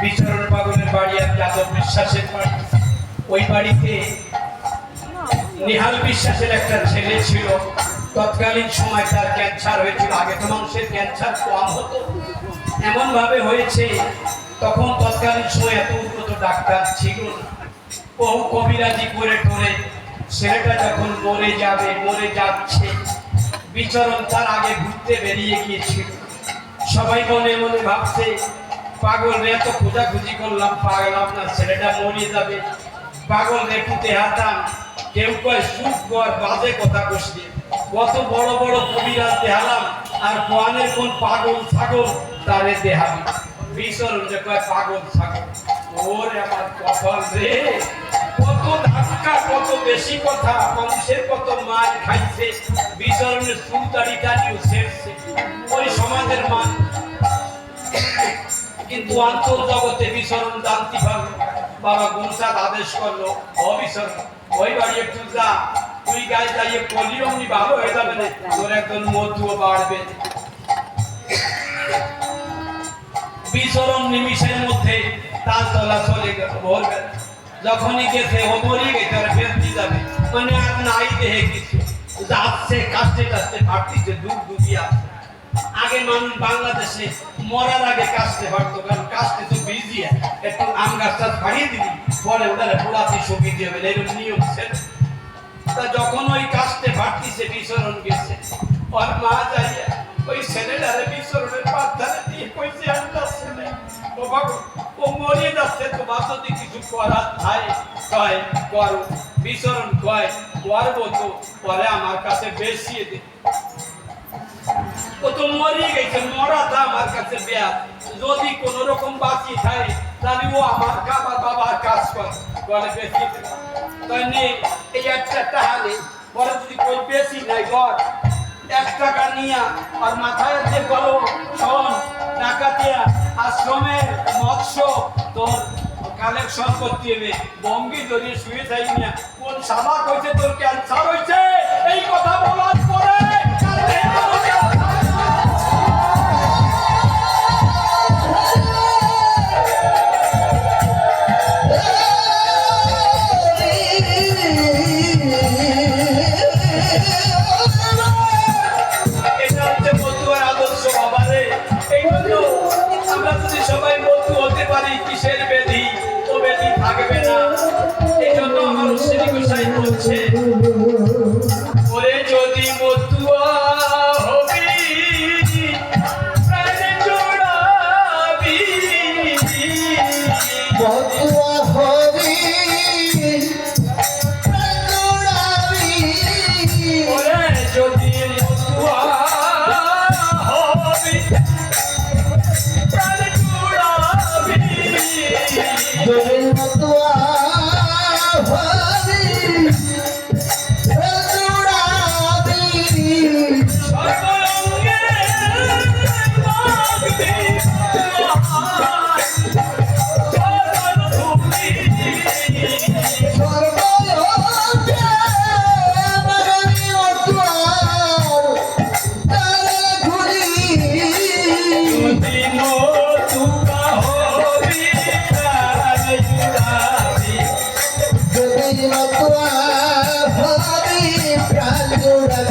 বিচরণ পাগলের বাড়ি আর যাদব বিশ্বাসের বাড়ি। ওই বাড়িতে নিহাল বিশ্বাসের একটা ছেলে ছিল। তৎকালীন সময় তার ক্যান্সার হয়েছিল। আগে তো মানুষের ক্যান্সার কম হতো, এমন ভাবে হয়েছে তখন তৎকালীন সময় এত উন্নত ডাক্তার ছিল না। বহু কবিরাজি করে টোরে ছেলেটা যখন মরে যাচ্ছে, বিচরণ তার আগে ঘুরতে বেরিয়ে গিয়েছিল। সবাই মনে মনে ভাবছে, পাগল রে এত খোঁজাখুঁজি করলাম, পাগল আপনার ছেলেটা মরিয়ে যাবে। পাগল রে পুঁতে হাতাম, কেউ কয় সুখ কর বাজে কথা কষলে। কত বড় বড় কবিরাজ দেহালাম, আর কোয়ানের কোন পাগল ছাগল তারে দেহাবি। বিচরণ যে কয় পাগল ছাগল, ওরে আমার কপাল রে, কত ধাক্কা, কত বেশি কথা, মানুষের কত মার খাইছে। বিচরণের চুলদাড়ি টানিও ছেড়ছে, ওই সমাজের মান। কিন্তু অন্তর জগতে বিচরণ জানতে পারলো। বাবা গুমসাদ আদেশ করলো, অবিচরণ ওই বাড়ি একটু যা, তুই গায়ে যাইয়ে পড়লি অমনি ভালো হয়ে যাবে না, তোর একজন মধুও বাড়বে। বিচরণ নিমিষের মধ্যে তার তলা চলে গেল। বলবে যখনই গেছে ও মরিয়ে গেছে, আর ফেরতি যাবে, মানে আর নাই দেহে কিছু, যাচ্ছে কাস্তে কাস্তে ফাটতিছে, দুধ দুধিয়ে আসছে। আগে মানুষ বাংলাদেশে মরার আগে কাস্তে ফাটতো, কারণ কাস্তে তো ভিজিয়ে একটু আম গাছটা ফাড়িয়ে দিবি, পরে ওটা পোড়াতে শুকিয়ে দিয়ে হবে, এরকম নিয়ম ছিল। তা যখন ওই কাস্তে ফাটতিছে, বিচরণ গেছে, ওর মা যাইয়া ওই ছেলেটারে বিচরণের পাত্তারে দিয়ে কইছে, আনতাছে না ও বাবা, ও মরিয়ে যাচ্ছে, তোমার যদি কিছু করার থাকে কয় করো। বিচরণ কয় করবো তো, পরে আমার কাছে বেশিয়ে দে। ও তো মরিয়ে গেছে, মরাটা আমার কাছে বেয়া, যদি কোন রকম বাঁচি থাকে তাহলে ও আমার আমার বাবার কাজ করে বেশিয়ে দেবে। তাই নিয়ে এই একটা টাহালে পরে যদি কই বেশি নাই ঘর 1 টাকা নিয়া আর মাথায় যে বলো শোন ডাকাতিয়া আশ্রমের মৎস্য তোর কালেকশন করতে হবে। বঙ্গি যদি শুয়ে যাই না, কোন সাদা কইছে তোর ক্যান্সার হইছে, এই কথা বলার পরে সবাই বন্ধু হতে পারি, কিসের বেদি, ও বেদি থাকবে না। এই জন্য আমার শ্রী গোসাই বলছে, ওরে যদি মতুয়া হবি প্রাণে জোড়াবি, মতুয়া হবি জোড়াবি, ওরে যদি মতুয়া হবি প্রাণে জোড়াবি, যদি মতুয়া হবি জোড়াবি, সর্বঙ্গে মাগবি সর্বলোকে মাগবি মতুয়ার তারে ঘুরি, যদি মতুয়া হবি প্রাণে জোড়াবি, যদি মতুয়া হবি প্রাণ জোড়াবি।